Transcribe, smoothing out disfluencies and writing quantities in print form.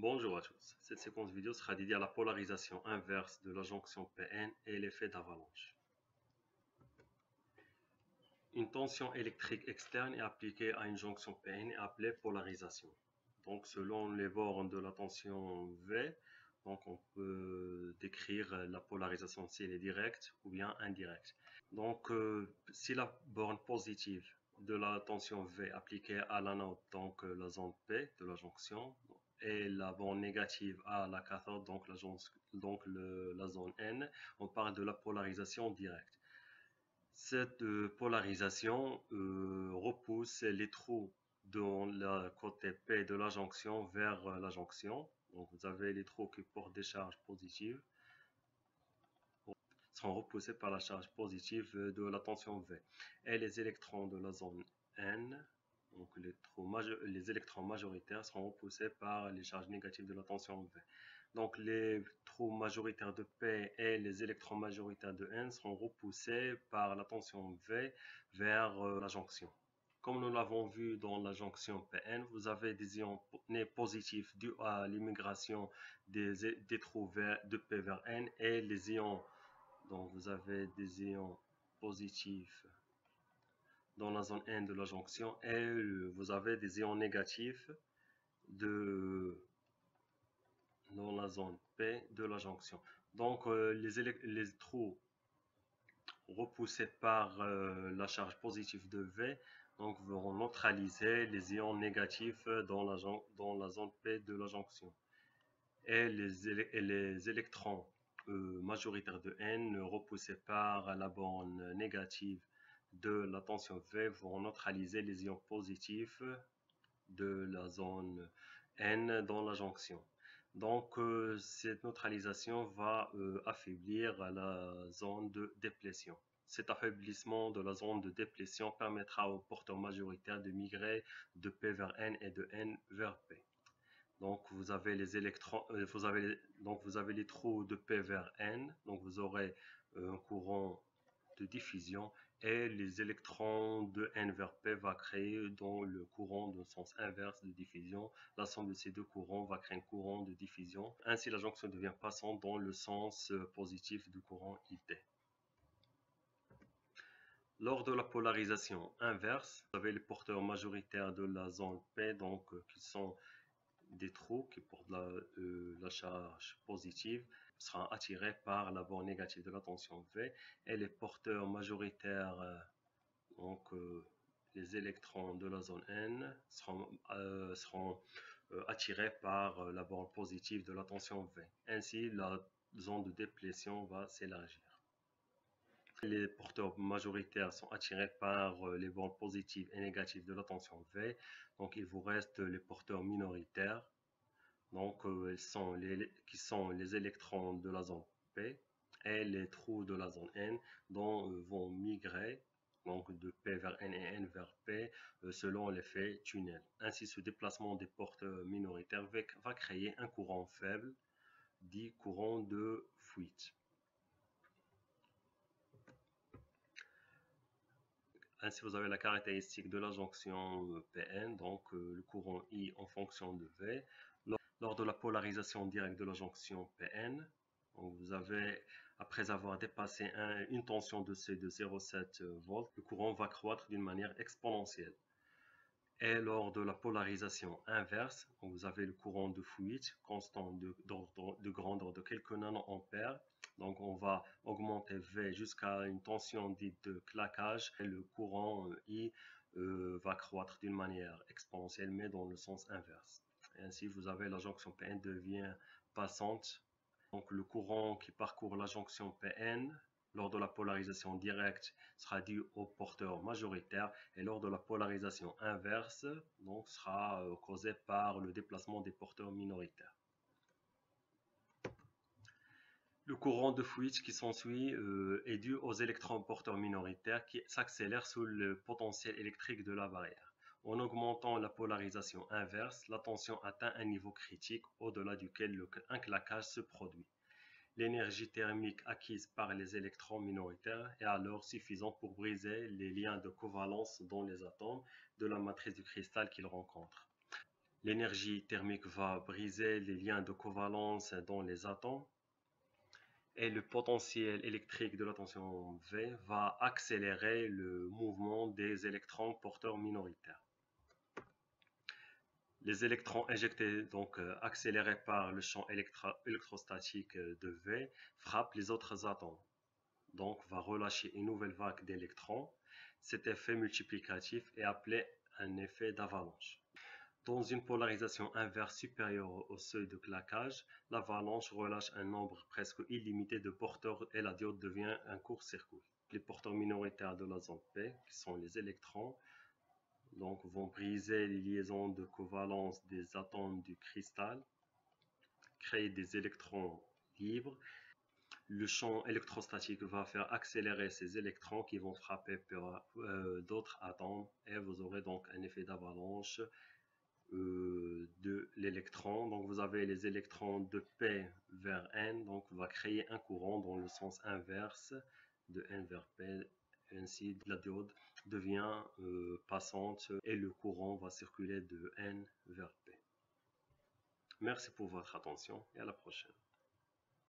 Bonjour à tous. Cette séquence vidéo sera dédiée à la polarisation inverse de la jonction Pn et l'effet d'avalanche. Une tension électrique externe est appliquée à une jonction Pn et appelée polarisation. Donc, selon les bornes de la tension V, on peut décrire la polarisation si elle est directe ou bien indirecte. Donc, si la borne positive de la tension V appliquée à l'anode, donc la zone P de la jonction, et la borne négative à la cathode, donc la zone N, on parle de la polarisation directe. Cette polarisation repousse les trous dans le côté P de la jonction vers la jonction. Donc vous avez les trous qui portent des charges positives seront repoussés par la charge positive de la tension V. Et les électrons de la zone N, donc les électrons majoritaires, seront repoussés par les charges négatives de la tension V. Donc les trous majoritaires de P et les électrons majoritaires de N seront repoussés par la tension V vers la jonction. Comme nous l'avons vu dans la jonction Pn, vous avez des ions positifs dus à l'immigration des trous de P vers N et les ions, donc vous avez des ions positifs dans la zone N de la jonction et vous avez des ions négatifs dans la zone P de la jonction. Donc les trous repoussés par la charge positive de V donc vont neutraliser les ions négatifs dans la zone P de la jonction. Et les électrons majoritaires de N repoussés par la borne négative de la tension V vont neutraliser les ions positifs de la zone N dans la jonction. Donc cette neutralisation va affaiblir la zone de déplétion. Cet affaiblissement de la zone de déplétion permettra aux porteurs majoritaires de migrer de P vers N et de N vers P. Donc vous avez les électrons, vous avez les trous de P vers N, donc vous aurez un courant de diffusion et les électrons de N vers P va créer dans le courant de sens inverse de diffusion. La somme de ces deux courants va créer un courant de diffusion. Ainsi, la jonction devient passante dans le sens positif du courant IT. Lors de la polarisation inverse, vous avez les porteurs majoritaires de la zone P, donc qui sont des trous qui portent la charge positive seront attirés par la borne négative de la tension V et les porteurs majoritaires, donc les électrons de la zone N, seront attirés par la borne positive de la tension V. Ainsi, la zone de déplétion va s'élargir. Les porteurs majoritaires sont attirés par les bornes positives et négatives de la tension V. Donc, il vous reste les porteurs minoritaires. Donc, qui sont les électrons de la zone P et les trous de la zone N dont vont migrer donc de P vers N et N vers P selon l'effet tunnel. Ainsi, ce déplacement des porteurs minoritaires va créer un courant faible, dit courant de fuite. Ainsi, vous avez la caractéristique de la jonction Pn, donc le courant I en fonction de V. Lors de la polarisation directe de la jonction Pn, vous avez, après avoir dépassé une tension de C de 0,7 volts, le courant va croître d'une manière exponentielle. Et lors de la polarisation inverse, vous avez le courant de fuite constant de grandeur de quelques nanoampères. Donc on va augmenter V jusqu'à une tension dite de claquage et le courant I va croître d'une manière exponentielle mais dans le sens inverse. Et ainsi vous avez la jonction Pn devient passante. Donc le courant qui parcourt la jonction Pn lors de la polarisation directe sera dû au porteur majoritaire et lors de la polarisation inverse donc sera causé par le déplacement des porteurs minoritaires. Le courant de fuite qui s'ensuit est dû aux électrons porteurs minoritaires qui s'accélèrent sous le potentiel électrique de la barrière. En augmentant la polarisation inverse, la tension atteint un niveau critique au-delà duquel un claquage se produit. L'énergie thermique acquise par les électrons minoritaires est alors suffisante pour briser les liens de covalence dans les atomes de la matrice du cristal qu'ils rencontrent. L'énergie thermique va briser les liens de covalence dans les atomes et le potentiel électrique de la tension V va accélérer le mouvement des électrons porteurs minoritaires. Les électrons injectés, donc accélérés par le champ électrostatique de V, frappent les autres atomes, donc va relâcher une nouvelle vague d'électrons. Cet effet multiplicatif est appelé un effet d'avalanche. Dans une polarisation inverse supérieure au seuil de claquage, l'avalanche relâche un nombre presque illimité de porteurs et la diode devient un court-circuit. Les porteurs minoritaires de la zone P, qui sont les électrons, donc vont briser les liaisons de covalence des atomes du cristal, créer des électrons libres. Le champ électrostatique va faire accélérer ces électrons qui vont frapper d'autres atomes et vous aurez donc un effet d'avalanche de l'électron. Donc vous avez les électrons de P vers N, donc on va créer un courant dans le sens inverse de N vers P. Ainsi, la diode devient passante et le courant va circuler de N vers P. Merci pour votre attention et à la prochaine.